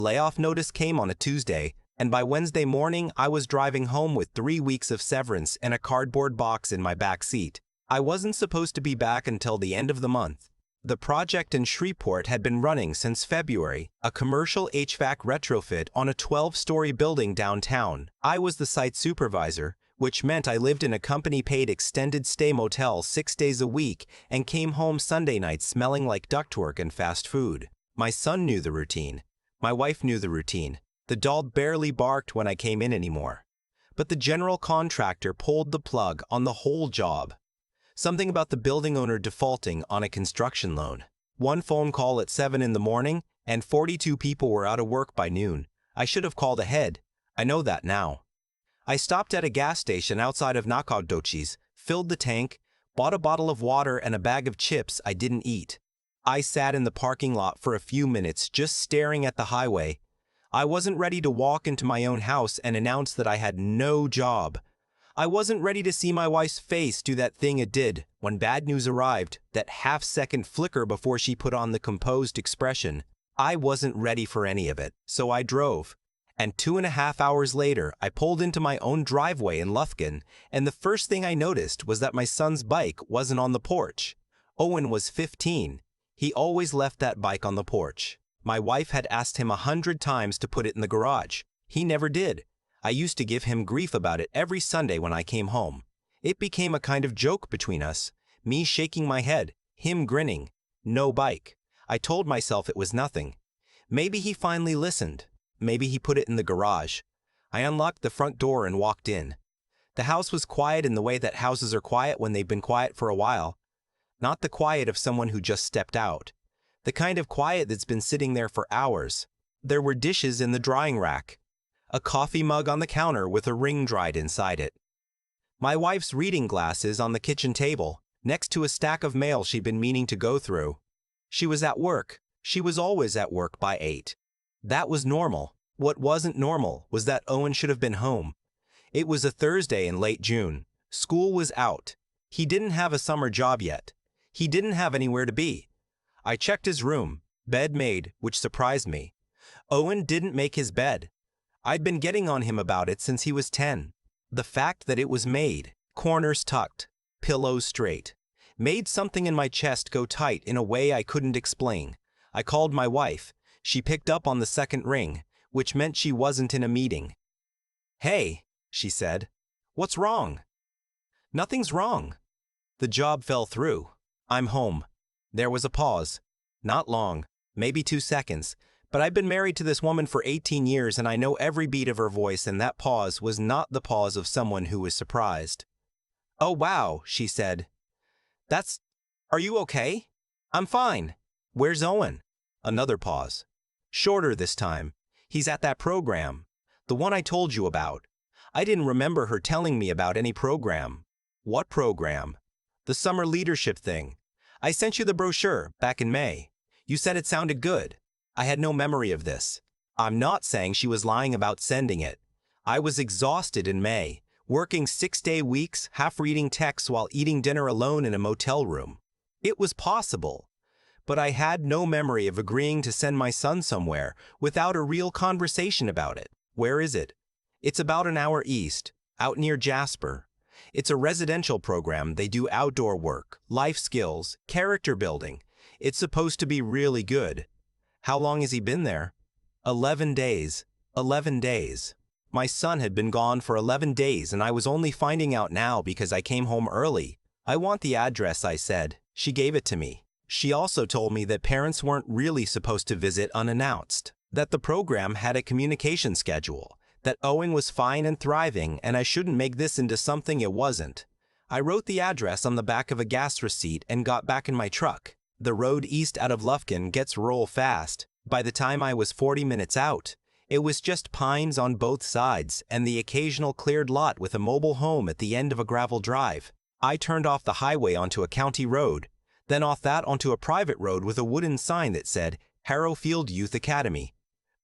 Layoff notice came on a Tuesday, and by Wednesday morning I was driving home with 3 weeks of severance and a cardboard box in my back seat. I wasn't supposed to be back until the end of the month. The project in Shreveport had been running since February, a commercial HVAC retrofit on a 12-story building downtown. I was the site supervisor, which meant I lived in a company-paid extended stay motel 6 days a week and came home Sunday nights smelling like ductwork and fast food. My son knew the routine. My wife knew the routine. The dog barely barked when I came in anymore. But the general contractor pulled the plug on the whole job. Something about the building owner defaulting on a construction loan. One phone call at 7 in the morning, and 42 people were out of work by noon. I should have called ahead. I know that now. I stopped at a gas station outside of Nacogdoches, filled the tank, bought a bottle of water and a bag of chips I didn't eat. I sat in the parking lot for a few minutes just staring at the highway. I wasn't ready to walk into my own house and announce that I had no job. I wasn't ready to see my wife's face do that thing it did when bad news arrived, that half-second flicker before she put on the composed expression. I wasn't ready for any of it, so I drove. And 2.5 hours later, I pulled into my own driveway in Lufkin, and the first thing I noticed was that my son's bike wasn't on the porch. Owen was 15. He always left that bike on the porch. My wife had asked him 100 times to put it in the garage. He never did. I used to give him grief about it every Sunday when I came home. It became a kind of joke between us, me shaking my head, him grinning. No bike. I told myself it was nothing. Maybe he finally listened. Maybe he put it in the garage. I unlocked the front door and walked in. The house was quiet in the way that houses are quiet when they've been quiet for a while. Not the quiet of someone who just stepped out. The kind of quiet that's been sitting there for hours. There were dishes in the drying rack. A coffee mug on the counter with a ring dried inside it. My wife's reading glasses on the kitchen table, next to a stack of mail she'd been meaning to go through. She was at work. She was always at work by 8. That was normal. What wasn't normal was that Owen should have been home. It was a Thursday in late June. School was out. He didn't have a summer job yet. He didn't have anywhere to be. I checked his room, bed made, which surprised me. Owen didn't make his bed. I'd been getting on him about it since he was 10. The fact that it was made, corners tucked, pillows straight, made something in my chest go tight in a way I couldn't explain. I called my wife. She picked up on the second ring, which meant she wasn't in a meeting. "Hey," she said. "What's wrong?" "Nothing's wrong. The job fell through. I'm home." There was a pause. Not long, maybe 2 seconds, but I've been married to this woman for 18 years and I know every beat of her voice, and that pause was not the pause of someone who was surprised. "Oh wow," she said. Are you okay?" "I'm fine." "Where's Owen?" Another pause. Shorter this time. "He's at that program. The one I told you about." I didn't remember her telling me about any program. "What program?" "The summer leadership thing. I sent you the brochure back in May. You said it sounded good." I had no memory of this. I'm not saying she was lying about sending it. I was exhausted in May, working 6-day weeks, half reading texts while eating dinner alone in a motel room. It was possible. But I had no memory of agreeing to send my son somewhere without a real conversation about it. Where is it? It's about an hour east, out near Jasper. It's a residential program. They do outdoor work, life skills, character building. It's supposed to be really good. How long has he been there? 11 days. 11 days. My son had been gone for 11 days and I was only finding out now because I came home early. "I want the address," I said. She gave it to me. She also told me that parents weren't really supposed to visit unannounced, that the program had a communication schedule, that Owen was fine and thriving and I shouldn't make this into something it wasn't. I wrote the address on the back of a gas receipt and got back in my truck. The road east out of Lufkin gets roll fast. By the time I was 40 minutes out, it was just pines on both sides and the occasional cleared lot with a mobile home at the end of a gravel drive. I turned off the highway onto a county road, then off that onto a private road with a wooden sign that said Harrowfield Youth Academy.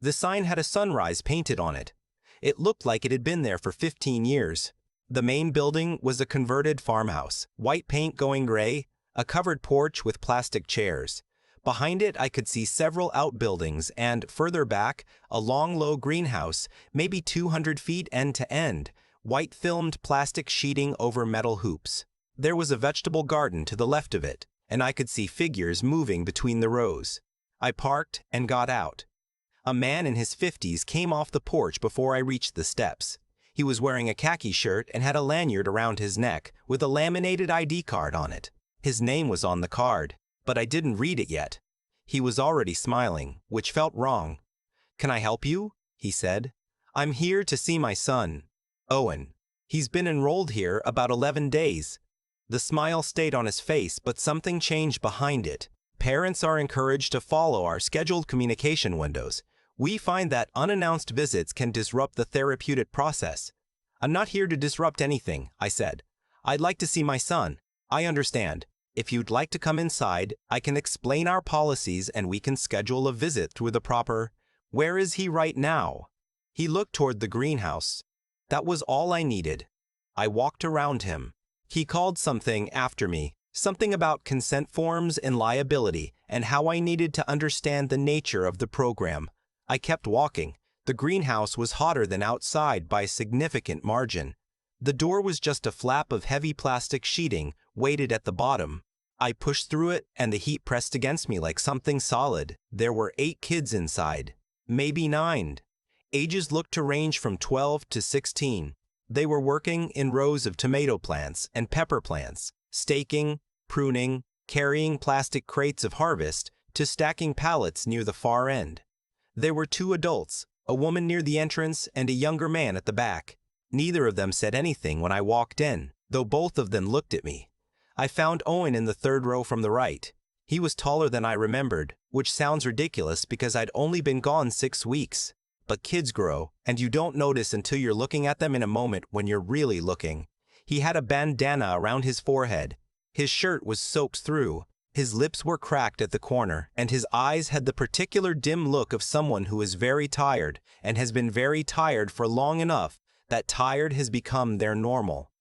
The sign had a sunrise painted on it. It looked like it had been there for 15 years. The main building was a converted farmhouse, white paint going gray, a covered porch with plastic chairs. Behind it, I could see several outbuildings and, further back, a long, low greenhouse, maybe 200 feet end to end, white-filmed plastic sheeting over metal hoops. There was a vegetable garden to the left of it, and I could see figures moving between the rows. I parked and got out. A man in his 50s came off the porch before I reached the steps. He was wearing a khaki shirt and had a lanyard around his neck with a laminated ID card on it. His name was on the card, but I didn't read it yet. He was already smiling, which felt wrong. "Can I help you?" he said. "I'm here to see my son, Owen. He's been enrolled here about 11 days. The smile stayed on his face, but something changed behind it. Parents are encouraged to follow our scheduled communication windows. We find that unannounced visits can disrupt the therapeutic process. "I'm not here to disrupt anything," I said. "I'd like to see my son. I understand. If you'd like to come inside, I can explain our policies and we can schedule a visit through the proper—" "Where is he right now?" He looked toward the greenhouse. That was all I needed. I walked around him. He called something after me, something about consent forms and liability and how I needed to understand the nature of the program. I kept walking. The greenhouse was hotter than outside by a significant margin. The door was just a flap of heavy plastic sheeting weighted at the bottom. I pushed through it and the heat pressed against me like something solid. There were 8 kids inside, maybe 9. Ages looked to range from 12 to 16. They were working in rows of tomato plants and pepper plants, staking, pruning, carrying plastic crates of harvest to stacking pallets near the far end. There were 2 adults, a woman near the entrance and a younger man at the back. Neither of them said anything when I walked in, though both of them looked at me. I found Owen in the 3rd row from the right. He was taller than I remembered, which sounds ridiculous because I'd only been gone 6 weeks. But kids grow, and you don't notice until you're looking at them in a moment when you're really looking. He had a bandana around his forehead. His shirt was soaked through. His lips were cracked at the corner, and his eyes had the particular dim look of someone who is very tired and has been very tired for long enough that tired has become their normal.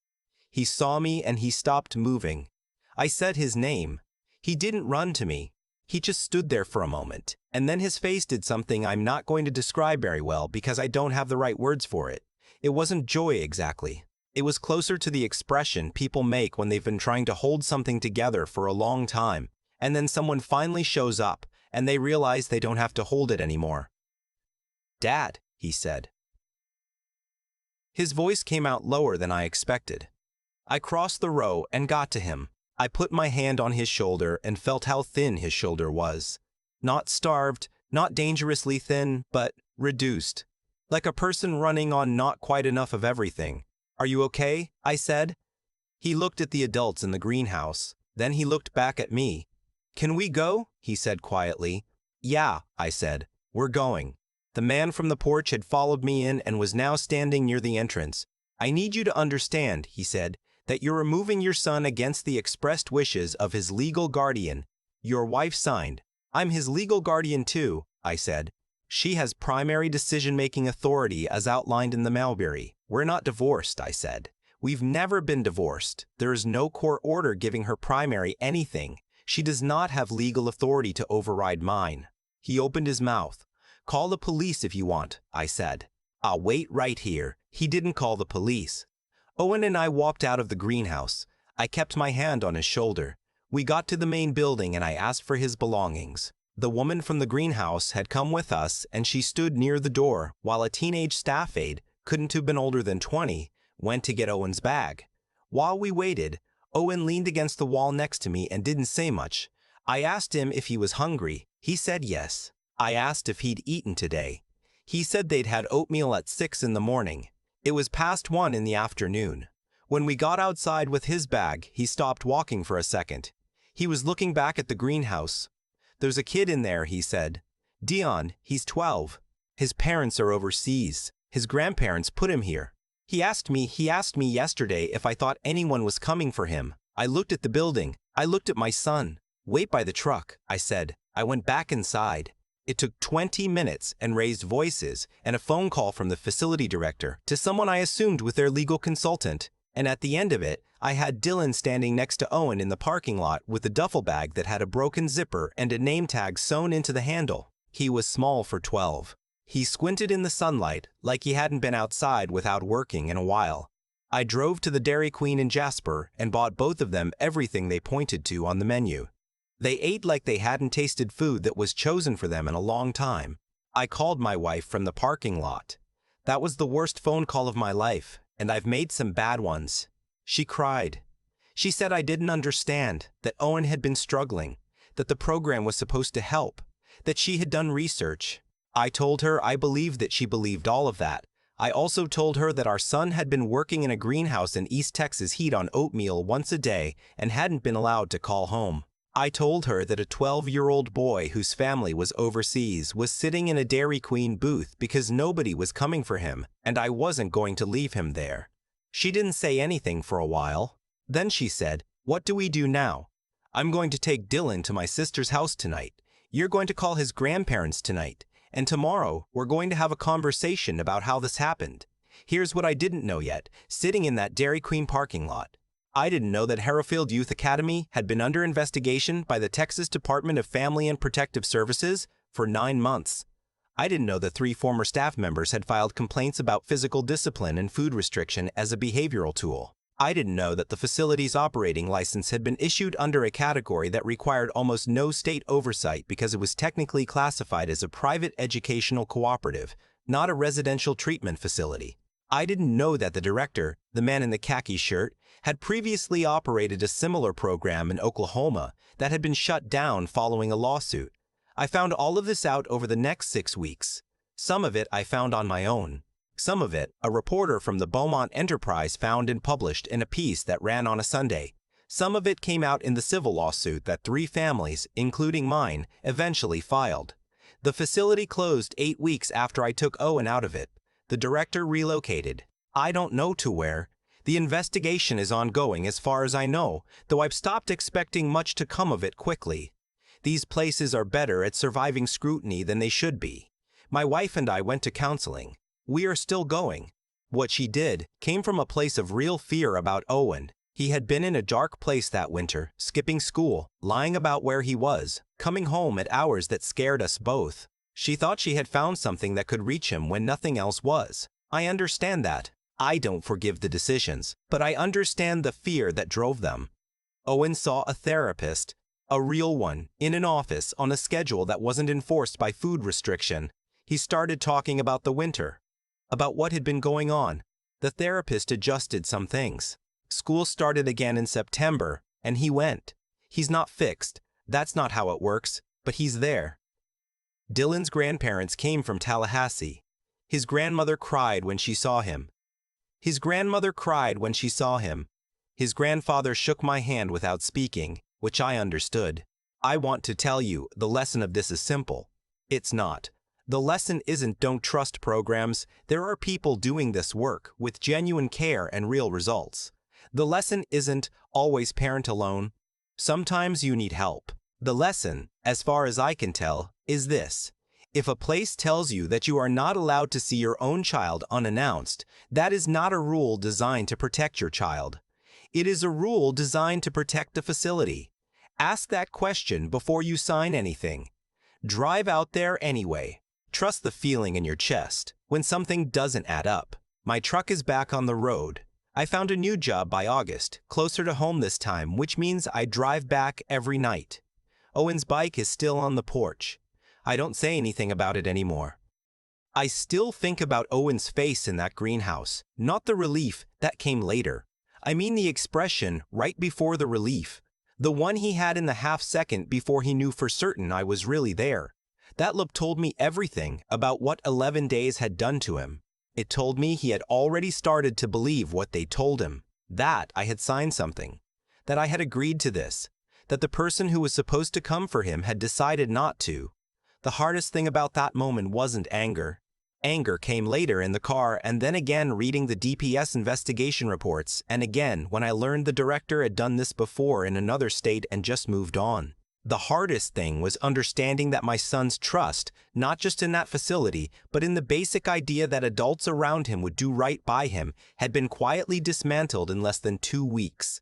He saw me and he stopped moving. I said his name. He didn't run to me. He just stood there for a moment, and then his face did something I'm not going to describe very well because I don't have the right words for it. It wasn't joy exactly. It was closer to the expression people make when they've been trying to hold something together for a long time, and then someone finally shows up, and they realize they don't have to hold it anymore. "Dad," he said. His voice came out lower than I expected. I crossed the row and got to him. I put my hand on his shoulder and felt how thin his shoulder was. Not starved, not dangerously thin, but reduced. Like a person running on not quite enough of everything. "Are you okay?" I said. He looked at the adults in the greenhouse. Then he looked back at me. "Can we go?" he said quietly. "Yeah," I said. "We're going." The man from the porch had followed me in and was now standing near the entrance. "I need you to understand," he said, "that you're removing your son against the expressed wishes of his legal guardian. Your wife signed." "I'm his legal guardian too," I said. "She has primary decision-making authority as outlined in the Malbury. We're not divorced," I said. "We've never been divorced. There is no court order giving her primary anything. She does not have legal authority to override mine." He opened his mouth. "Call the police if you want," I said. "I'll wait right here." He didn't call the police. Owen and I walked out of the greenhouse. I kept my hand on his shoulder. We got to the main building and I asked for his belongings. The woman from the greenhouse had come with us and she stood near the door while a teenage staff aide, couldn't have been older than 20, went to get Owen's bag. While we waited, Owen leaned against the wall next to me and didn't say much. I asked him if he was hungry. He said yes. I asked if he'd eaten today. He said they'd had oatmeal at 6 in the morning. It was past 1 in the afternoon. When we got outside with his bag, he stopped walking for a second. He was looking back at the greenhouse. "There's a kid in there," he said. "Dion, he's 12. His parents are overseas. His grandparents put him here. He asked me yesterday if I thought anyone was coming for him. I looked at the building. I looked at my son. Wait by the truck," I said. I went back inside. It took 20 minutes and raised voices and a phone call from the facility director to someone I assumed with their legal consultant, And at the end of it, I had Dylan standing next to Owen in the parking lot with a duffel bag that had a broken zipper and a name tag sewn into the handle. He was small for 12. He squinted in the sunlight like he hadn't been outside without working in a while. I drove to the Dairy Queen in Jasper and bought both of them everything they pointed to on the menu. They ate like they hadn't tasted food that was chosen for them in a long time. I called my wife from the parking lot. That was the worst phone call of my life, and I've made some bad ones. She cried. She said I didn't understand, that Owen had been struggling, that the program was supposed to help, that she had done research. I told her I believed that she believed all of that. I also told her that our son had been working in a greenhouse in East Texas heat on oatmeal once a day and hadn't been allowed to call home. I told her that a 12-year-old boy whose family was overseas was sitting in a Dairy Queen booth because nobody was coming for him, and I wasn't going to leave him there. She didn't say anything for a while. Then she said, "What do we do now? I'm going to take Dylan to my sister's house tonight. You're going to call his grandparents tonight. And tomorrow, we're going to have a conversation about how this happened. Here's what I didn't know yet, sitting in that Dairy Queen parking lot. I didn't know that Harrowfield Youth Academy had been under investigation by the Texas Department of Family and Protective Services for 9 months. I didn't know that 3 former staff members had filed complaints about physical discipline and food restriction as a behavioral tool. I didn't know that the facility's operating license had been issued under a category that required almost no state oversight because it was technically classified as a private educational cooperative, not a residential treatment facility. I didn't know that the director, the man in the khaki shirt, had previously operated a similar program in Oklahoma that had been shut down following a lawsuit. I found all of this out over the next 6 weeks. Some of it I found on my own. Some of it, a reporter from the Beaumont Enterprise found and published in a piece that ran on a Sunday. Some of it came out in the civil lawsuit that 3 families, including mine, eventually filed. The facility closed 8 weeks after I took Owen out of it. The director relocated. I don't know to where. The investigation is ongoing as far as I know, though I've stopped expecting much to come of it quickly. These places are better at surviving scrutiny than they should be. My wife and I went to counseling. We are still going. What she did came from a place of real fear about Owen. He had been in a dark place that winter, skipping school, lying about where he was, coming home at hours that scared us both. She thought she had found something that could reach him when nothing else was. I understand that. I don't forgive the decisions, but I understand the fear that drove them. Owen saw a therapist, a real one, in an office on a schedule that wasn't enforced by food restriction. He started talking about the winter, about what had been going on. The therapist adjusted some things. School started again in September, and he went. He's not fixed. That's not how it works, but he's there. Dylan's grandparents came from Tallahassee. His grandmother cried when she saw him. His grandmother cried when she saw him. His grandfather shook my hand without speaking, which I understood. I want to tell you, the lesson of this is simple. It's not. The lesson isn't don't trust programs. There are people doing this work with genuine care and real results. The lesson isn't always parent alone. Sometimes you need help. The lesson, as far as I can tell, is this. If a place tells you that you are not allowed to see your own child unannounced, that is not a rule designed to protect your child. It is a rule designed to protect the facility. Ask that question before you sign anything. Drive out there anyway. Trust the feeling in your chest when something doesn't add up. My truck is back on the road. I found a new job by August, closer to home this time, which means I drive back every night. Owen's bike is still on the porch. I don't say anything about it anymore. I still think about Owen's face in that greenhouse, not the relief that came later. I mean the expression right before the relief, the one he had in the half second before he knew for certain I was really there. That look told me everything about what 11 days had done to him. It told me he had already started to believe what they told him, that I had signed something, that I had agreed to this, that the person who was supposed to come for him had decided not to. The hardest thing about that moment wasn't anger. Anger came later in the car and then again reading the DPS investigation reports and again when I learned the director had done this before in another state and just moved on. The hardest thing was understanding that my son's trust, not just in that facility, but in the basic idea that adults around him would do right by him, had been quietly dismantled in less than 2 weeks.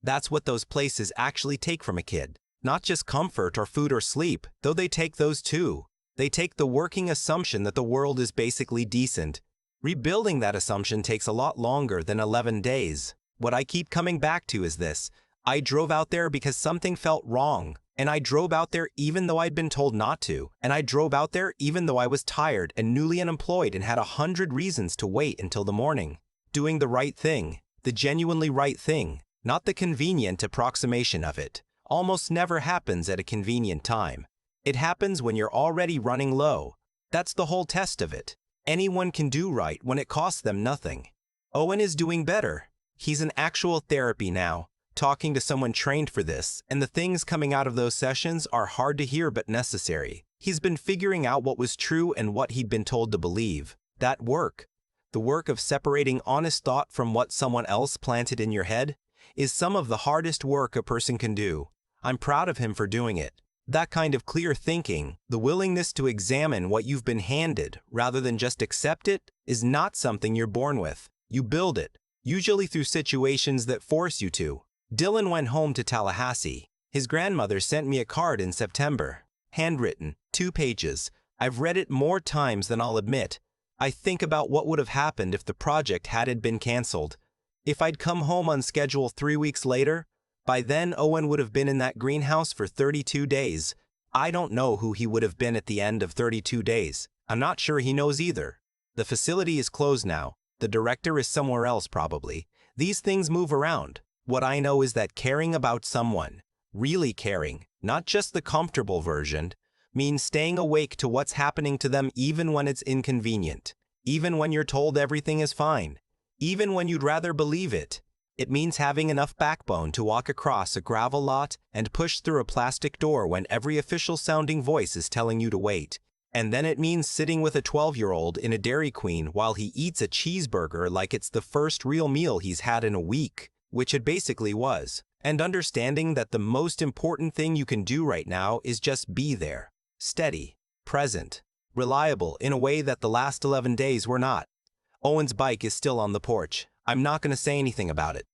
That's what those places actually take from a kid. Not just comfort or food or sleep, though they take those too. They take the working assumption that the world is basically decent. Rebuilding that assumption takes a lot longer than 11 days. What I keep coming back to is this. I drove out there because something felt wrong. And I drove out there even though I'd been told not to. And I drove out there even though I was tired and newly unemployed and had 100 reasons to wait until the morning. Doing the right thing, the genuinely right thing, not the convenient approximation of it, almost never happens at a convenient time. It happens when you're already running low. That's the whole test of it. Anyone can do right when it costs them nothing. Owen is doing better. He's in actual therapy now, talking to someone trained for this, and the things coming out of those sessions are hard to hear but necessary. He's been figuring out what was true and what he'd been told to believe. That work, the work of separating honest thought from what someone else planted in your head, is some of the hardest work a person can do. I'm proud of him for doing it. That kind of clear thinking, the willingness to examine what you've been handed rather than just accept it, is not something you're born with. You build it, usually through situations that force you to. Dylan went home to Tallahassee. His grandmother sent me a card in September. Handwritten, 2 pages. I've read it more times than I'll admit. I think about what would have happened if the project hadn't been canceled. If I'd come home on schedule 3 weeks later, by then Owen would have been in that greenhouse for 32 days. I don't know who he would have been at the end of 32 days. I'm not sure he knows either. The facility is closed now. The director is somewhere else probably. These things move around. What I know is that caring about someone, really caring, not just the comfortable version, means staying awake to what's happening to them even when it's inconvenient, even when you're told everything is fine, even when you'd rather believe it. It means having enough backbone to walk across a gravel lot and push through a plastic door when every official-sounding voice is telling you to wait. And then it means sitting with a 12-year-old in a Dairy Queen while he eats a cheeseburger like it's the first real meal he's had in a week, which it basically was, and understanding that the most important thing you can do right now is just be there, steady, present, reliable in a way that the last 11 days were not. Owen's bike is still on the porch. I'm not going to say anything about it.